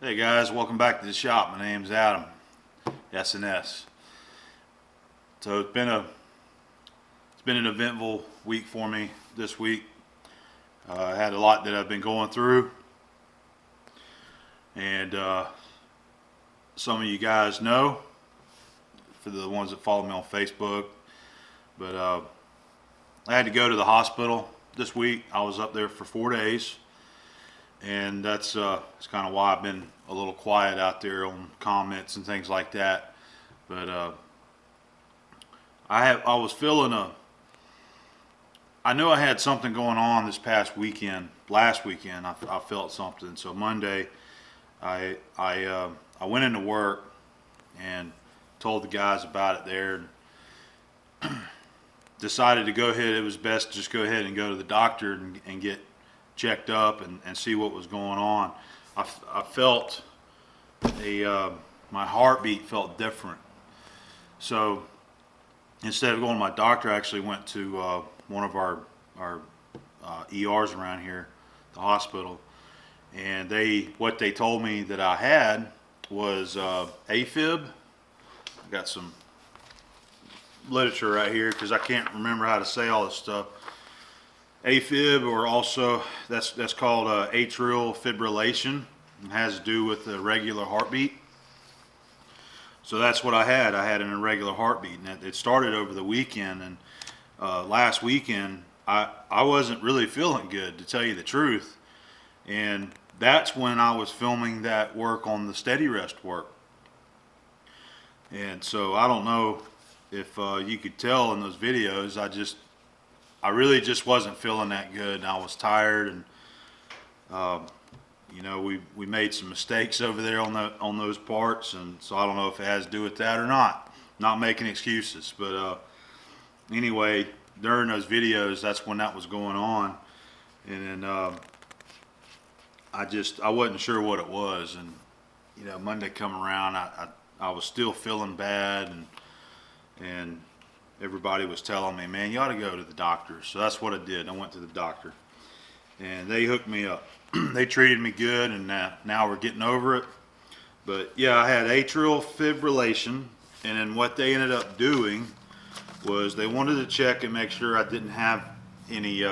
Hey guys, welcome back to the shop. My name's Adam, S&S. So it's been an eventful week for me this week. I had a lot that I've been going through, and some of you guys know, for the ones that follow me on Facebook. But I had to go to the hospital this week. I was up there for 4 days. And that's kind of why I've been a little quiet out there on comments and things like that. But I was feeling I knew I had something going on this past weekend. Last weekend I felt something. So Monday I went into work and told the guys about it there. And decided to go ahead. It was best to just go ahead and go to the doctor and get checked up and see what was going on. I felt my heartbeat felt different. So instead of going to my doctor, I actually went to one of our ERs around here, the hospital, and what they told me that I had was AFib. I got some literature right here because I can't remember how to say all this stuff. AFib, or also that's called atrial fibrillation. It has to do with the irregular heartbeat. So that's what I had. I had an irregular heartbeat, and it started over the weekend. And last weekend, I wasn't really feeling good, to tell you the truth. And that's when I was filming that work on the steady rest work. And so I don't know if you could tell in those videos, I really just wasn't feeling that good, and I was tired, and you know, we made some mistakes over there on those parts, and so I don't know if it has to do with that or not. Not making excuses, but anyway, during those videos, that's when that was going on, and then I wasn't sure what it was, and you know, Monday come around, I was still feeling bad, and everybody was telling me, man, you ought to go to the doctor. So that's what I did. I went to the doctor, and they hooked me up. They treated me good, and now we're getting over it. But yeah, I had atrial fibrillation, and then what they ended up doing was they wanted to check and make sure I didn't have any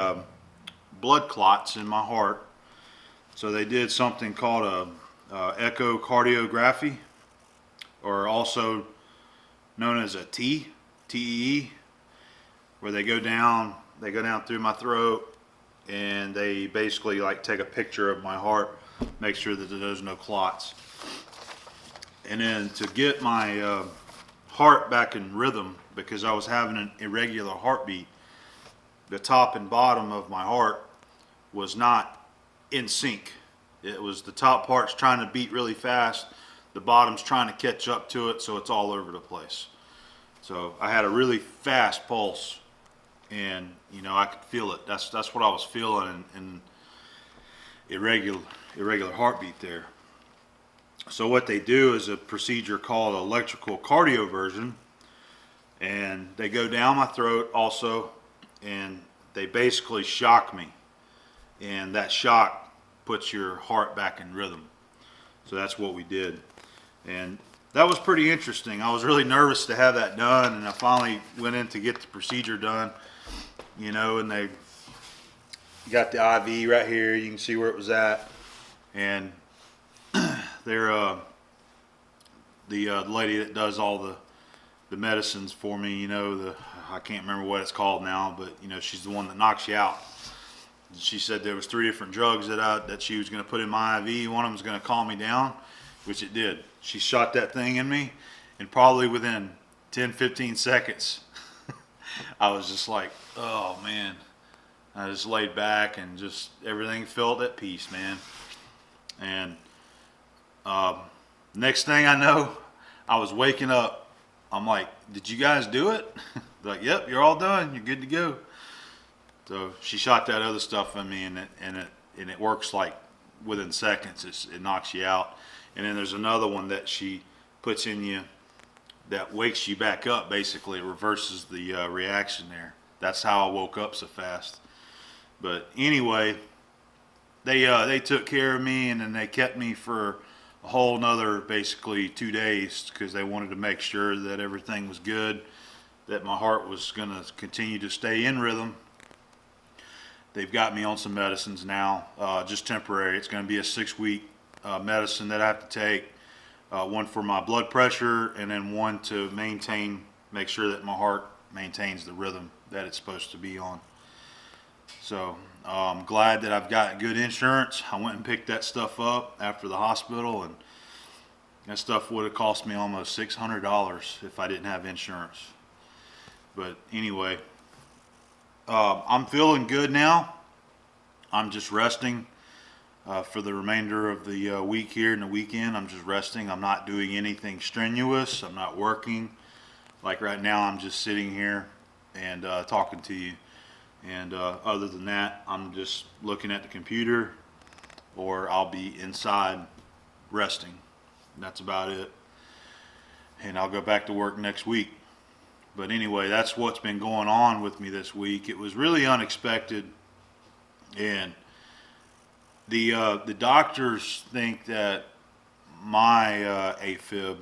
blood clots in my heart. So they did something called a echocardiography, or also known as a TEE, where they go down through my throat, and they basically like take a picture of my heart, make sure that there's no clots. And then to get my heart back in rhythm, because I was having an irregular heartbeat, the top and bottom of my heart was not in sync. It was the top part's trying to beat really fast, the bottom's trying to catch up to it, so it's all over the place. So I had a really fast pulse, and you know, I could feel it. That's what I was feeling, in irregular heartbeat there. So what they do is a procedure called electrical cardioversion, and they go down my throat also, and they basically shock me, and that shock puts your heart back in rhythm. So that's what we did, and that was pretty interesting. I was really nervous to have that done, and I finally went in to get the procedure done, you know, and they got the IV right here. You can see where it was at, and they're the lady that does all the medicines for me, you know, I can't remember what it's called now, but you know, she's the one that knocks you out. She said there was 3 different drugs that she was going to put in my IV. One of them was going to calm me down, which it did. She shot that thing in me, and probably within 10-15 seconds I was just like, oh man. I just laid back, and just everything felt at peace, man. And next thing I know, I was waking up. I'm like, did you guys do it? They're like, yep, you're all done, you're good to go. So she shot that other stuff in me, and it works like within seconds. It knocks you out. And then there's another one that she puts in you that wakes you back up. Basically, it reverses the reaction there. That's how I woke up so fast. But anyway, they took care of me, and then they kept me for a whole nother basically 2 days, because they wanted to make sure that everything was good, that my heart was going to continue to stay in rhythm. They've got me on some medicines now, just temporary. It's going to be a 6-week medicine that I have to take, one for my blood pressure, and then one to make sure that my heart maintains the rhythm that it's supposed to be on. So I'm glad that I've got good insurance. I went and picked that stuff up after the hospital, and that stuff would have cost me almost $600 if I didn't have insurance. But anyway, I'm feeling good now. I'm just resting for the remainder of the week here and the weekend. I'm just resting. I'm not doing anything strenuous. I'm not working. Like right now, I'm just sitting here and talking to you. And other than that, I'm just looking at the computer, or I'll be inside resting. That's about it. And I'll go back to work next week. But anyway, that's what's been going on with me this week. It was really unexpected, and the doctors think that my AFib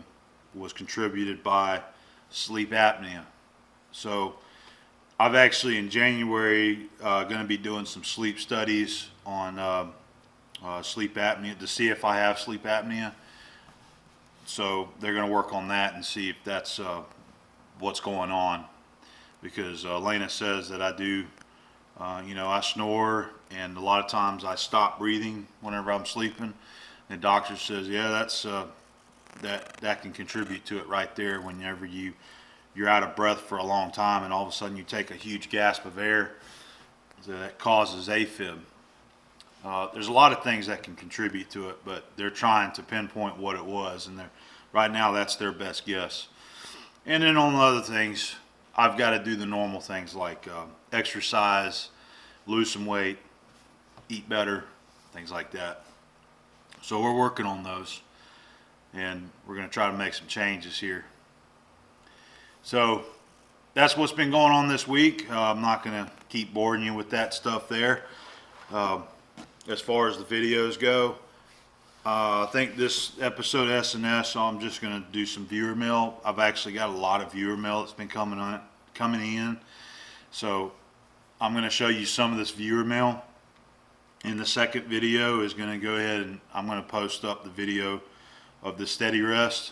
was contributed by sleep apnea. So I've actually in January going to be doing some sleep studies on sleep apnea to see if I have sleep apnea. So they're going to work on that and see if that's what's going on, because Lena says that I do, I snore, and a lot of times I stop breathing whenever I'm sleeping. And the doctor says, yeah, that's that can contribute to it right there. Whenever you're out of breath for a long time and all of a sudden you take a huge gasp of air, that causes AFib. There's a lot of things that can contribute to it, but they're trying to pinpoint what it was, and right now that's their best guess. And then on the other things, I've got to do the normal things like exercise, lose some weight, eat better, things like that. So we're working on those, and we're going to try to make some changes here. So that's what's been going on this week. I'm not going to keep boring you with that stuff there. As far as the videos go, I think this episode of SNS, I'm just going to do some viewer mail. I've actually got a lot of viewer mail that's been coming in. So I'm going to show you some of this viewer mail. In the second video is going to go ahead and I'm going to post up the video of the steady rest.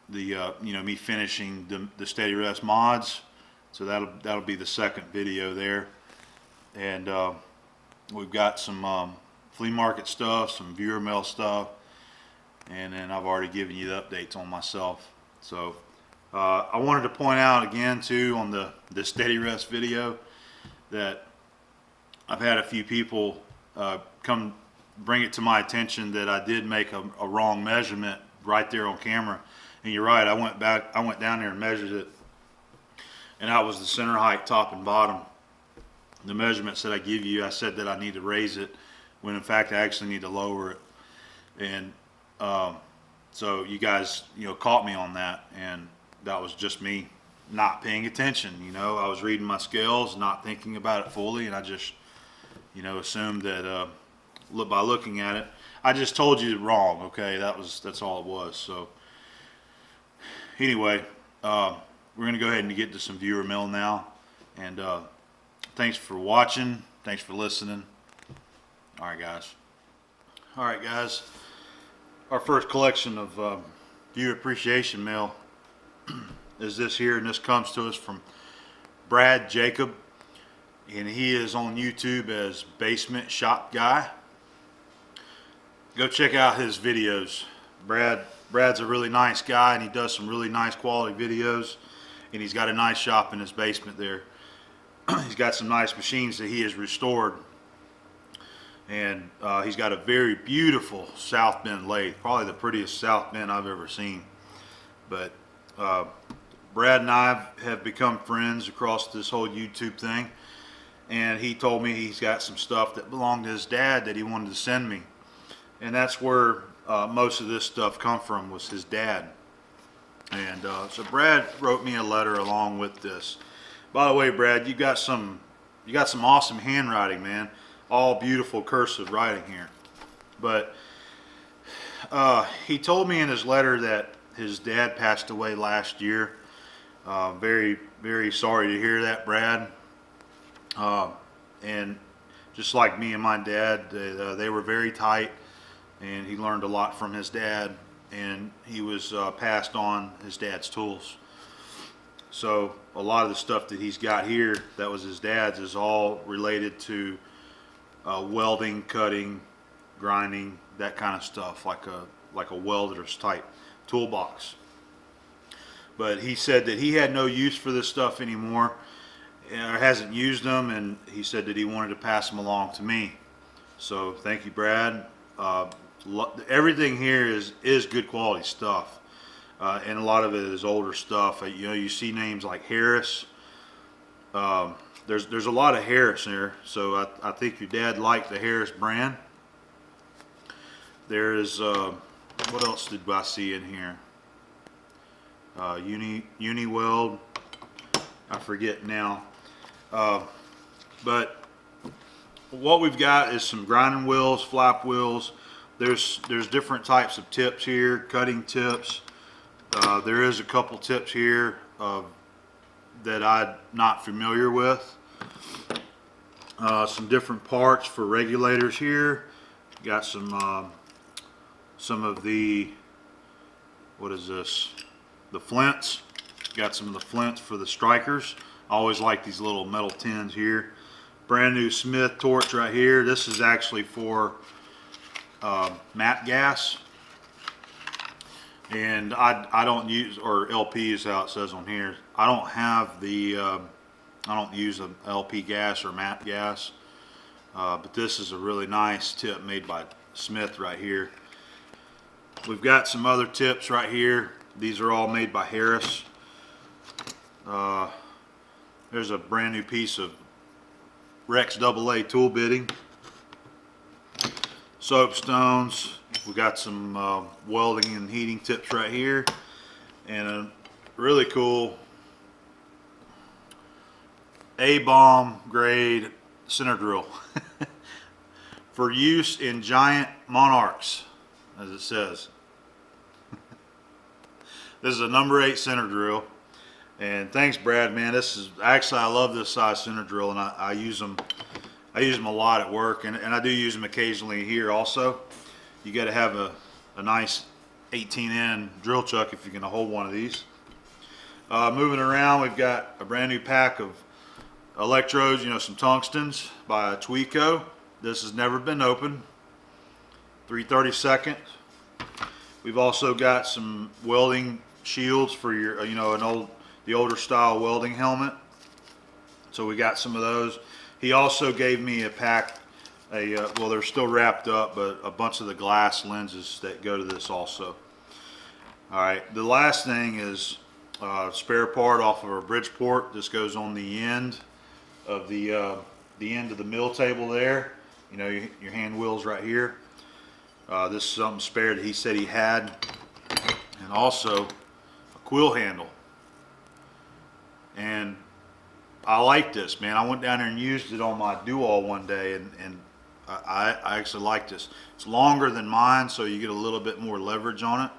Me finishing the steady rest mods. So that'll be the second video there. And we've got some flea market stuff, some viewer mail stuff, and then I've already given you the updates on myself. So I wanted to point out again too on the steady rest video that I've had a few people come bring it to my attention that I did make a wrong measurement right there on camera. And you're right, I went down there and measured it, and that was the center height, top and bottom. The measurements that I give you, I said that I need to raise it, when in fact I actually need to lower it. And so you guys caught me on that, and that was just me not paying attention. I was reading my scales, not thinking about it fully, and I just assumed that by looking at it, I just told you wrong. Okay, that's all it was. So anyway, we're gonna go ahead and get to some viewer mail now, and thanks for watching, thanks for listening. All right guys, our first collection of viewer appreciation mail is this here, and this comes to us from Brad Jacob, and he is on YouTube as Basement Shop Guy. Go check out his videos. Brad's a really nice guy, and he does some really nice quality videos, and he's got a nice shop in his basement there. He's got some nice machines that he has restored, and he's got a very beautiful South Bend lathe, probably the prettiest South Bend I've ever seen. But Brad and I have become friends across this whole YouTube thing, and he told me he's got some stuff that belonged to his dad that he wanted to send me, and that's where most of this stuff come from, was his dad. And so Brad wrote me a letter along with this. By the way, Brad, you got some awesome handwriting, man. All beautiful cursive writing here. But He told me in his letter that his dad passed away last year. Very, very sorry to hear that, Brad. And just like me and my dad, they were very tight, and he learned a lot from his dad, and he was passed on his dad's tools. So a lot of the stuff that he's got here that was his dad's is all related to welding, cutting, grinding, that kind of stuff, like a welder's type toolbox. But he said that he had no use for this stuff anymore, or hasn't used them, and he said that he wanted to pass them along to me. So thank you, Brad. Everything here is good quality stuff, and a lot of it is older stuff. You know, you see names like Harris. There's a lot of Harris here, so I think your dad liked the Harris brand. There is what else did I see in here? Uni Weld. I forget now. But what we've got is some grinding wheels, flap wheels. There's different types of tips here, cutting tips. There is a couple tips here that I'm not familiar with. Some different parts for regulators here. Got some of the, what is this? The flints. Got some of the flints for the strikers. I always like these little metal tins here. Brand new Smith torch right here. This is actually for MAP gas, and I don't use, or LP is how it says on here. I don't have the I don't use an LP gas or MAP gas, but this is a really nice tip made by Smith right here. We've got some other tips right here. These are all made by Harris. There's a brand new piece of Rex AA tool bitting. Soapstones. We got some welding and heating tips right here, and a really cool A-bomb grade center drill for use in giant monarchs, as it says. This is a number 8 center drill, and thanks, Brad, man. This is actually, I love this size center drill, and I use them. I use them a lot at work, and I do use them occasionally here also. You got to have a nice 18N drill chuck if you're going to hold one of these. Moving around, we've got a brand new pack of electrodes, you know, some tungstens by Tweco. This has never been opened. 3/32. We've also got some welding shields for your, you know, the older style welding helmet. So we got some of those. He also gave me a pack, well, they're still wrapped up, but a bunch of the glass lenses that go to this also. All right, the last thing is a spare part off of a Bridgeport. This goes on the end of the end of the mill table there. You know, your hand wheels right here. This is something spare that he said he had, and also a quill handle. And I like this, man. I went down there and used it on my do-all one day, and I actually like this. It's longer than mine, so you get a little bit more leverage on it,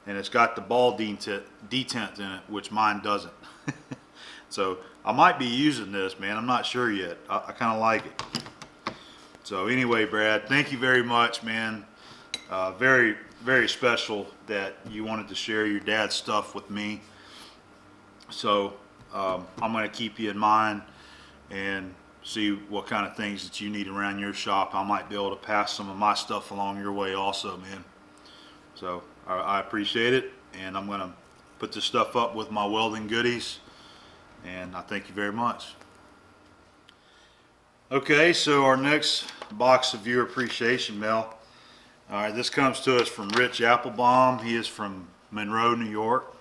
and it's got the ball detent in it, which mine doesn't. So I might be using this, man. I'm not sure yet. I kind of like it. So anyway, Brad, thank you very much, man. Very, very special that you wanted to share your dad's stuff with me. So I'm going to keep you in mind and see what kind of things that you need around your shop. I might be able to pass some of my stuff along your way also, man. So I appreciate it, and I'm going to put this stuff up with my welding goodies, and I thank you very much. Okay, so our next box of viewer appreciation mail. All right, this comes to us from Rich Applebaum. He is from Monroe, New York,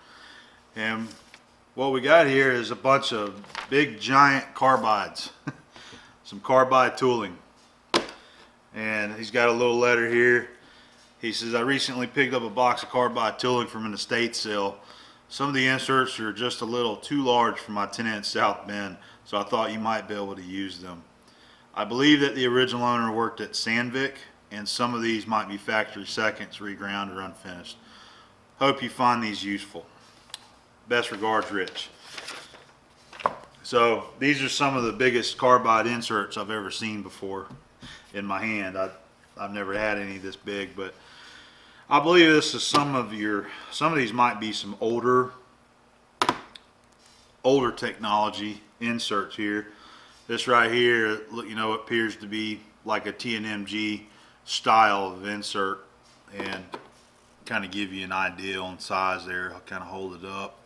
and what we got here is a bunch of big giant carbides, some carbide tooling. And he's got a little letter here. He says, I recently picked up a box of carbide tooling from an estate sale. Some of the inserts are just a little too large for my 10-inch South Bend, so I thought you might be able to use them. I believe that the original owner worked at Sandvik and some of these might be factory seconds, reground, or unfinished. Hope you find these useful. Best regards, Rich. So these are some of the biggest carbide inserts I've ever seen before in my hand. I've never had any this big, but I believe this is some of these might be some older technology inserts here. This right here, you know, appears to be like a TNMG style of insert, and kind of give you an idea on size there. I'll kind of hold it up.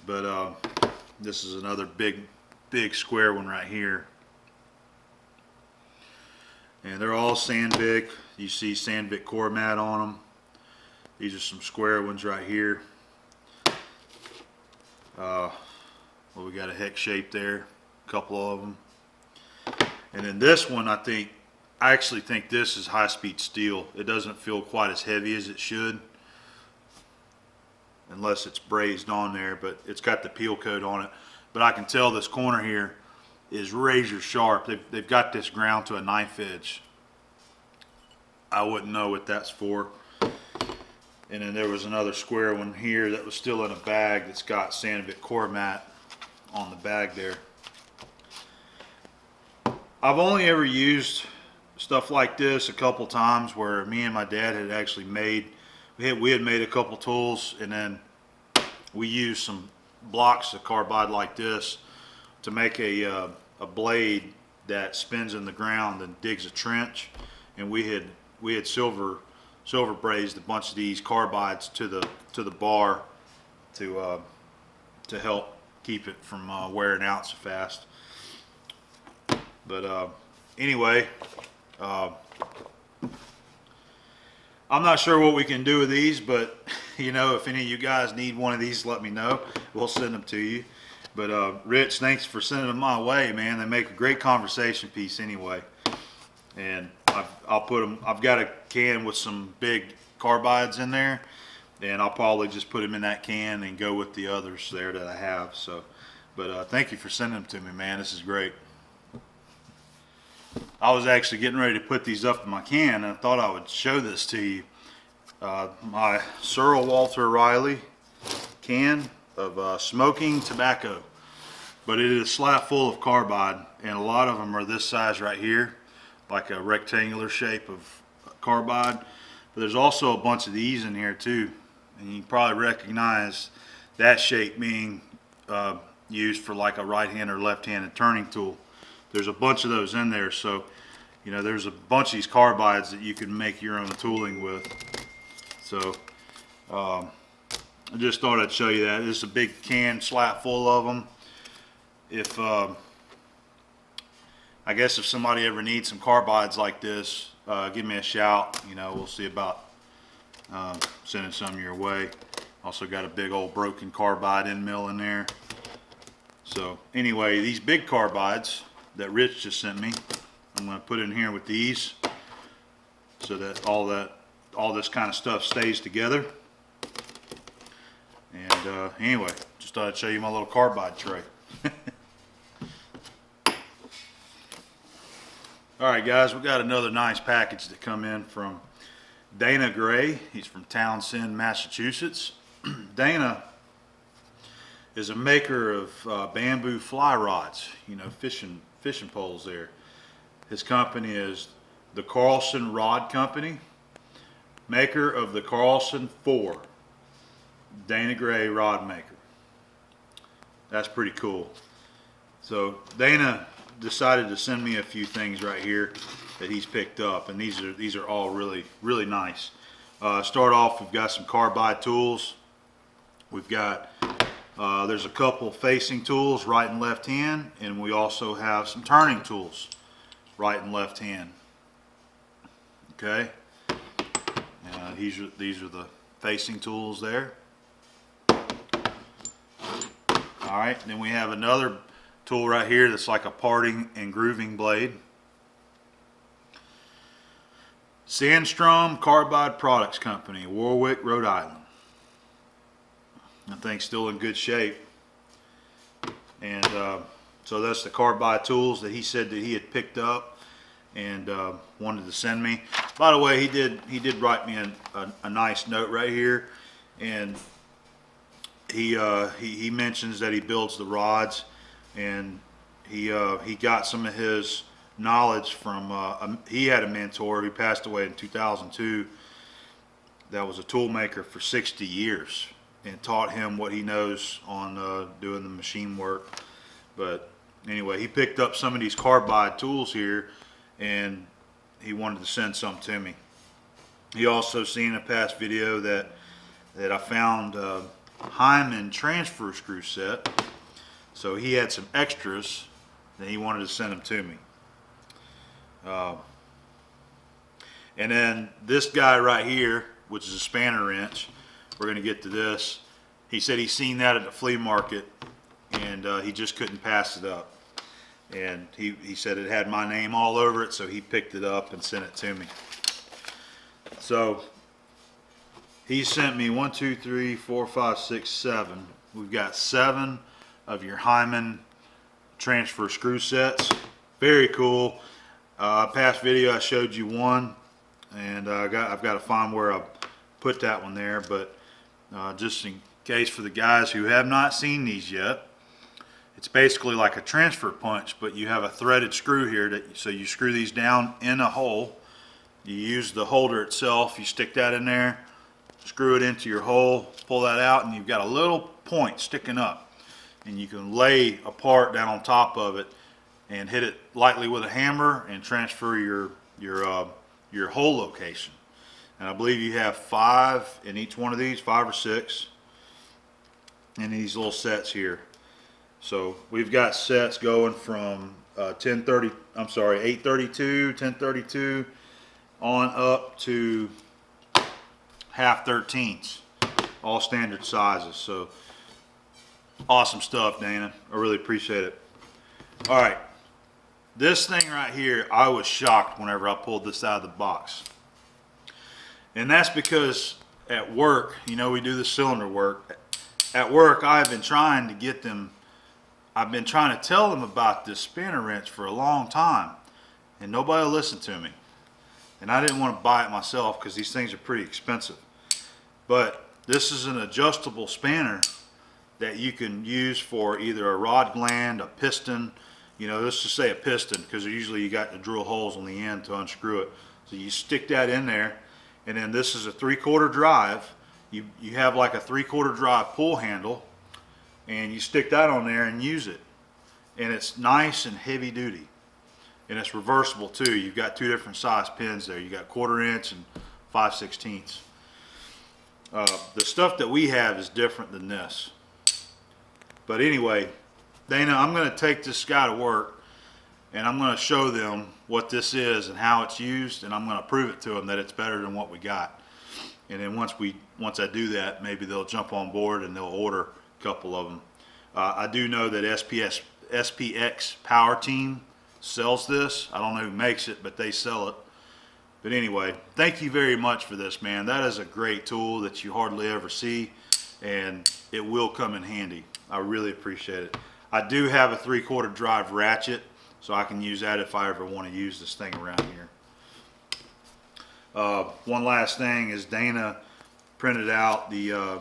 But this is another big square one right here. And they're all Sandvik. You see Sandvik core mat on them. These are some square ones right here. Well, we got a hex shape there, a couple of them. And then this one, I actually think this is high-speed steel. It doesn't feel quite as heavy as it should, unless it's brazed on there, but it's got the peel coat on it. But I can tell this corner here is razor sharp. They've got this ground to a knife edge. I wouldn't know what that's for. And then there was another square one here that was still in a bag that's got Sandvik core mat on the bag there. I've only ever used stuff like this a couple times, where me and my dad had actually we had made a couple tools, and then we used some blocks of carbide like this to make a blade that spins in the ground and digs a trench. And we had silver brazed a bunch of these carbides to the bar to help keep it from wearing out so fast. But anyway, I'm not sure what we can do with these, but you know, if any of you guys need one of these, let me know. We'll send them to you. But Rich, thanks for sending them my way, man. They make a great conversation piece anyway. And I'll put them. I've got a can with some big carbides in there, and I'll probably just put them in that can and go with the others there that I have. So, but thank you for sending them to me, man. This is great. I was actually getting ready to put these up in my can, and I thought I would show this to you. My Sir Walter Riley can of smoking tobacco, but it is slap full of carbide, and a lot of them are this size right here, like a rectangular shape of carbide. But there's also a bunch of these in here too, and you can probably recognize that shape being used for like a right-handed or left-handed turning tool. There's a bunch of those in there, so you know, there's a bunch of these carbides that you can make your own tooling with. So I just thought I'd show you that. This is a big can slap full of them. If I guess if somebody ever needs some carbides like this, give me a shout. You know, we'll see about sending some your way. Also got a big old broken carbide end mill in there. So anyway, these big carbides that Rich just sent me, I'm going to put in here with these, so that all this kind of stuff stays together. And anyway, just thought I'd show you my little carbide tray. Alright guys, we got another nice package that come in from Dana Gray. He's from Townsend, Massachusetts. Dana is a maker of bamboo fly rods, you know, fishing poles there. His company is the Carlson Rod Company, maker of the Carlson 4, Dana Gray rod maker. That's pretty cool. So Dana decided to send me a few things right here that he's picked up, and these are all really nice. Start off, we've got some carbide tools. We've got there's a couple facing tools, right and left hand, and we also have some turning tools, right and left hand. Okay, these are the facing tools there. All right, then we have another tool right here that's like a parting and grooving blade. Sandstrom Carbide Products Company, Warwick, Rhode Island. I think still in good shape. And so that's the carbide tools that he said that he had picked up. and wanted to send me. By the way, he did write me a nice note right here, and he mentions that he builds the rods, and he got some of his knowledge from he had a mentor who passed away in 2002 that was a tool maker for 60 years and taught him what he knows on doing the machine work. But anyway, he picked up some of these Carbide tools here, and he wanted to send some to me. He also seen a past video that I found Hyman transfer screw set, so he had some extras that he wanted to send them to me. And then this guy right here, which is a spanner wrench, we're going to get to this. He said he seen that at the flea market, and he just couldn't pass it up. And he said it had my name all over it, so he picked it up and sent it to me. So he sent me 1, 2, 3, 4, 5, 6, 7. We've got 7 of your Hyman transfer screw sets. Very cool. Past video I showed you one, and I've got to find where I put that one there, but just in case for the guys who have not seen these yet, it's basically like a transfer punch, but you have a threaded screw here, so you screw these down in a hole. You use the holder itself, you stick that in there, screw it into your hole, pull that out, and you've got a little point sticking up, and you can lay a part down on top of it and hit it lightly with a hammer and transfer your hole location. And I believe you have 5 in each one of these, 5 or 6 in these little sets here. So we've got sets going from 832, 1032 on up to 1/2-13s, all standard sizes. So awesome stuff, Dana. I really appreciate it. All right, this thing right here, I was shocked whenever I pulled this out of the box. And that's because at work, you know, we do the cylinder work. At work, I've been trying to get them, I've been trying to tell them about this spanner wrench for a long time, and nobody will listen to me. And I didn't want to buy it myself because these things are pretty expensive. But this is an adjustable spanner that you can use for either a rod gland, a piston, you know, let's just say a piston, because usually you got to drill holes on the end to unscrew it. So you stick that in there, and then this is a 3/4 drive. You have like a 3/4 drive pull handle, and you stick that on there and use it. And it's nice and heavy duty. And it's reversible too. You've got 2 different size pins there. You got 1/4 inch and 5/16. The stuff that we have is different than this. But anyway, Dana, I'm going to take this guy to work, and I'm going to show them what this is and how it's used, and I'm going to prove it to them that it's better than what we got. And then once I do that, maybe they'll jump on board and they'll order a couple of them. I do know that SPX Power Team sells this. I don't know who makes it, but they sell it. But anyway, thank you very much for this, man. That is a great tool that you hardly ever see, and it will come in handy. I really appreciate it. I do have a 3/4 drive ratchet, so I can use that if I ever want to use this thing around here. One last thing is Dana printed out the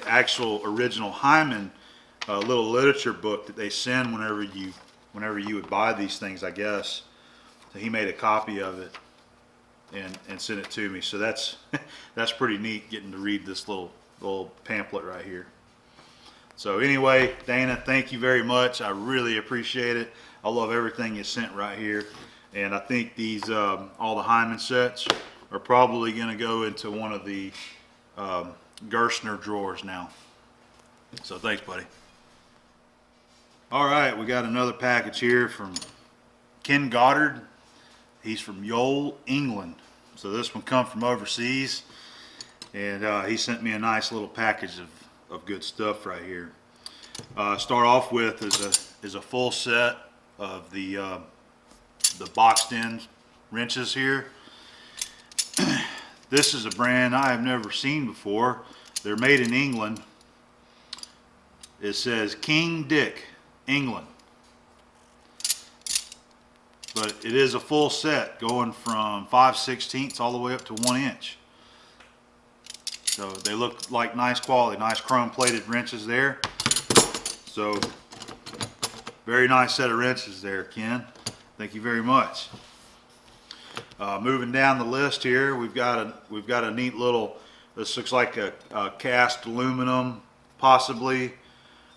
actual original Hyman little literature book that they send whenever you would buy these things, I guess. So he made a copy of it and sent it to me. So that's that's pretty neat, getting to read this little pamphlet right here. So anyway, Dana, thank you very much. I really appreciate it. I love everything you sent right here. And I think these, all the Hyman sets are probably going to go into one of the Gerstner drawers now. So thanks, buddy. All right, we got another package here from Ken Goddard. He's from Yole, England. So this one come from overseas. And he sent me a nice little package of good stuff right here. Start off with is a full set of the boxed in wrenches here. This is a brand I have never seen before. They're made in England. It says King Dick, England. but it is a full set going from 5/16 all the way up to 1 inch. So they look like nice quality, nice chrome plated wrenches there. So very nice set of wrenches there, Ken. Thank you very much. Moving down the list here, we've got a neat little. This looks like a cast aluminum, possibly,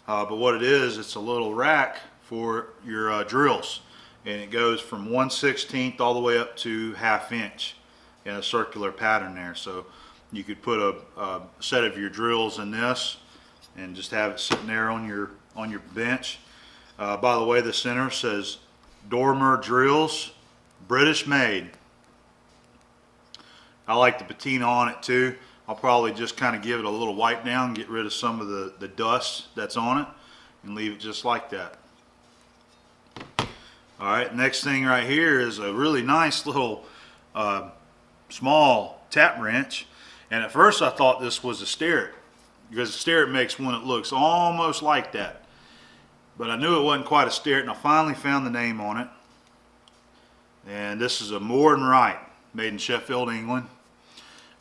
but what it is, it's a little rack for your drills, and it goes from 1/16 all the way up to 1/2 inch in a circular pattern there. So you could put a set of your drills in this, and just have it sitting there on your bench. By the way, the center says Dormer Drills, British made. I like the patina on it too. I'll probably just kind of give it a little wipe down, get rid of some of the dust that's on it, and leave it just like that. All right, next thing right here is a really nice little small tap wrench. And at first I thought this was a Sterrett, because a Sterrett makes one that looks almost like that. But I knew it wasn't quite a Sterrett, and I finally found the name on it. And this is a Moore and Wright, made in Sheffield, England.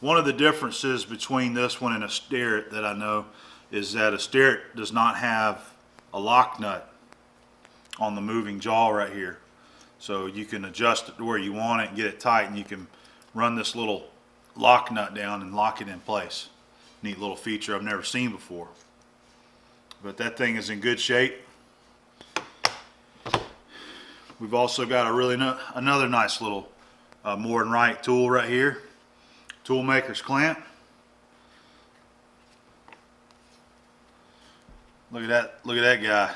One of the differences between this one and a Sterrett that I know is that a Sterrett does not have a lock nut on the moving jaw right here. So you can adjust it to where you want it and get it tight, and you can run this little lock nut down and lock it in place. Neat little feature I've never seen before. But that thing is in good shape. We've also got another nice little Moore and Wright tool right here. Toolmaker's clamp. Look at that guy.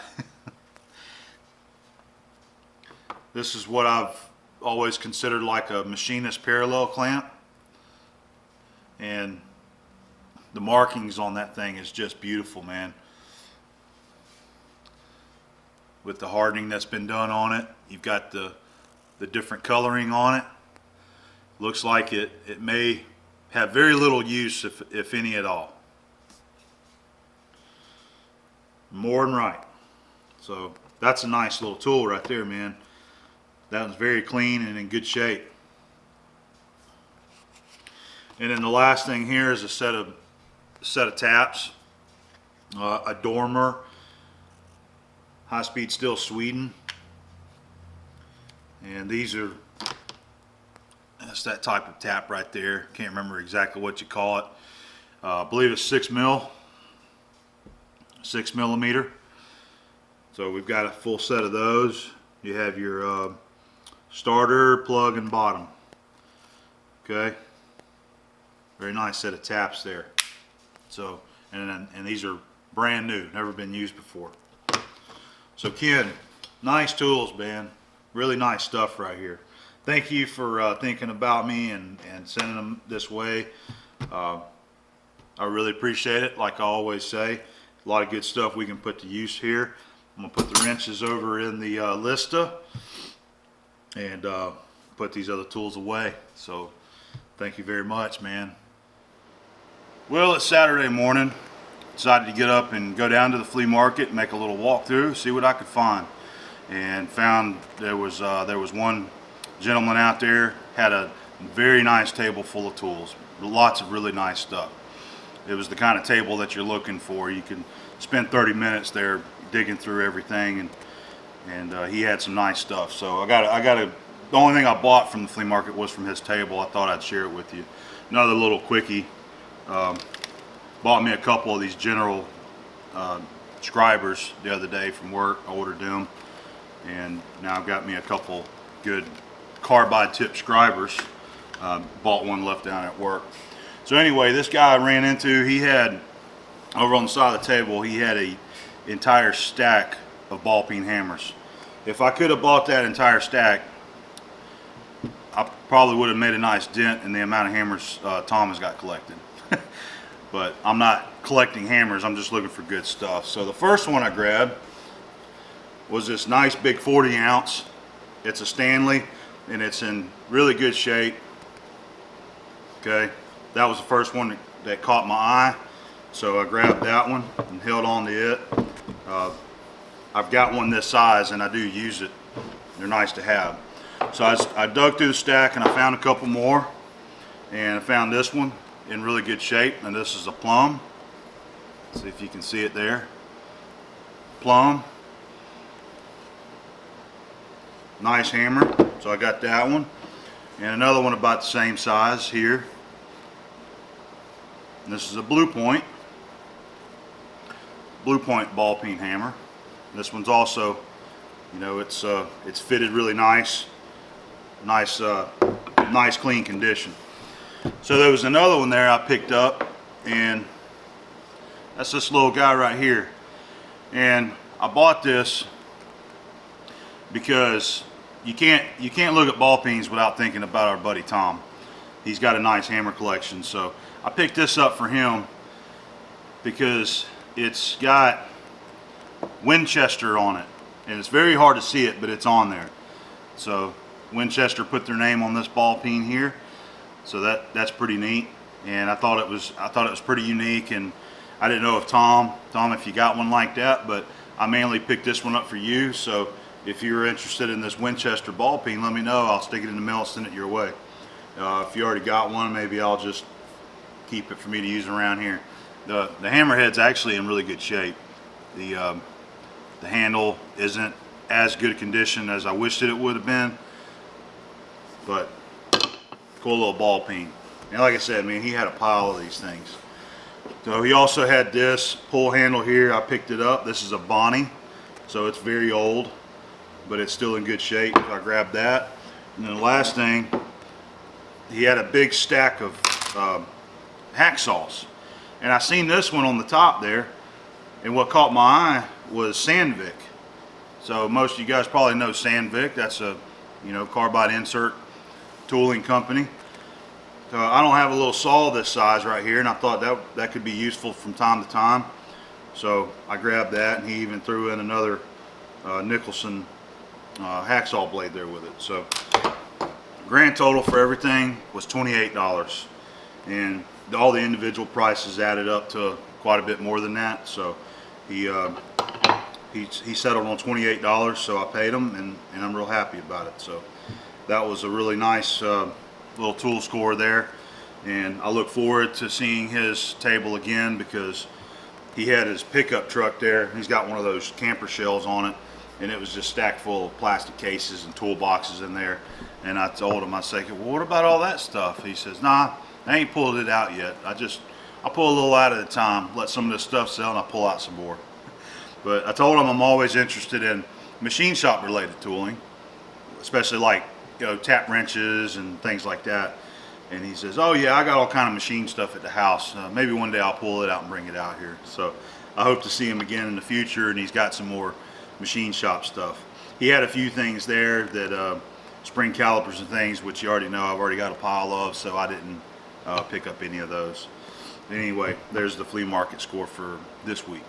This is what I've always considered like a machinist parallel clamp, and the markings on that thing is just beautiful, man. With the hardening that's been done on it, you've got the different coloring on it. Looks like it may have very little use, if any at all. Moore and Wright. So that's a nice little tool right there, man. That one's very clean and in good shape. And then the last thing here is a set of taps. A Dormer high-speed steel Sweden. And that's that type of tap right there. Can't remember exactly what you call it. I believe it's 6 millimeter. So we've got a full set of those. You have your starter, plug, and bottom. Okay. Very nice set of taps there. So, and these are brand new, never been used before. So Ken, nice tools, man. Really nice stuff right here. Thank you for thinking about me and sending them this way. I really appreciate it. Like I always say, a lot of good stuff we can put to use here. I'm gonna put the wrenches over in the Lista and put these other tools away. So thank you very much, man. Well, it's Saturday morning. Decided to get up and go down to the flea market and make a little walkthrough, see what I could find. And found there was one gentleman out there, had a very nice table full of tools, lots of really nice stuff. It was the kind of table that you're looking for. You can spend 30 minutes there digging through everything, and he had some nice stuff. So the only thing I bought from the flea market was from his table. I thought I'd share it with you. Another little quickie. Bought me a couple of these General scribers the other day from work. I ordered them, and now I've got me a couple good Carbide tip scribers. Bought one, left down at work. So anyway, this guy I ran into, he had, over on the side of the table, he had a entire stack of ball peen hammers. If I could have bought that entire stack, I probably would have made a nice dent in the amount of hammers Tom has got collected. But I'm not collecting hammers, I'm just looking for good stuff. So the first one I grabbed was this nice big 40 ounce. It's a Stanley, and it's in really good shape. Okay, that was the first one that caught my eye, so I grabbed that one and held on to it. I've got one this size and I do use it. They're nice to have. So I dug through the stack and I found a couple more, and I found this one in really good shape, and this is a plum. See if you can see it there. Plum. Nice hammer. So I got that one, and another one about the same size here. And this is a Blue Point ball peen hammer. This one's also, you know, it's fitted really nice clean condition. So there was another one there I picked up, and that's this little guy right here. And I bought this because you can't look at ball peens without thinking about our buddy Tom. He's got a nice hammer collection, so I picked this up for him because it's got Winchester on it, and it's very hard to see it, but it's on there. So Winchester put their name on this ball peen here, so that's pretty neat. And I thought it was pretty unique, and I didn't know if Tom, if you got one like that, but I mainly picked this one up for you. So if you're interested in this Winchester ball peen, let me know. I'll stick it in the mail and send it your way. If you already got one, maybe I'll just keep it for me to use around here. The hammerhead's actually in really good shape. The handle isn't as good condition as I wished it would have been, but cool little ball peen. And like I said, man, he had a pile of these things. So he also had this pull handle here. I picked it up. This is a Bonnie, so it's very old, but it's still in good shape. I grabbed that. And then the last thing, he had a big stack of hacksaws. And I seen this one on the top there, and what caught my eye was Sandvik. So most of you guys probably know Sandvik. That's a, you know, carbide insert tooling company. So I don't have a little saw this size right here, and I thought that could be useful from time to time. So I grabbed that, and he even threw in another Nicholson hacksaw blade there with it. So grand total for everything was $28, and all the individual prices added up to quite a bit more than that. So he settled on $28, so I paid him, and I'm real happy about it. So that was a really nice little tool score there, and I look forward to seeing his table again, because he had his pickup truck there. He's got one of those camper shells on it, and it was just stacked full of plastic cases and toolboxes in there. And I told him, I said, well, what about all that stuff? He says, nah, I ain't pulled it out yet. I pull a little out at a time, let some of this stuff sell, and I pull out some more. But I told him I'm always interested in machine shop related tooling, especially like, you know, tap wrenches and things like that. And he says, oh yeah, I got all kind of machine stuff at the house. Maybe one day I'll pull it out and bring it out here. So I hope to see him again in the future, and he's got some more machine shop stuff. He had a few things there that spring calipers and things, which you already know I've already got a pile of, so I didn't pick up any of those. Anyway, there's the flea market score for this week.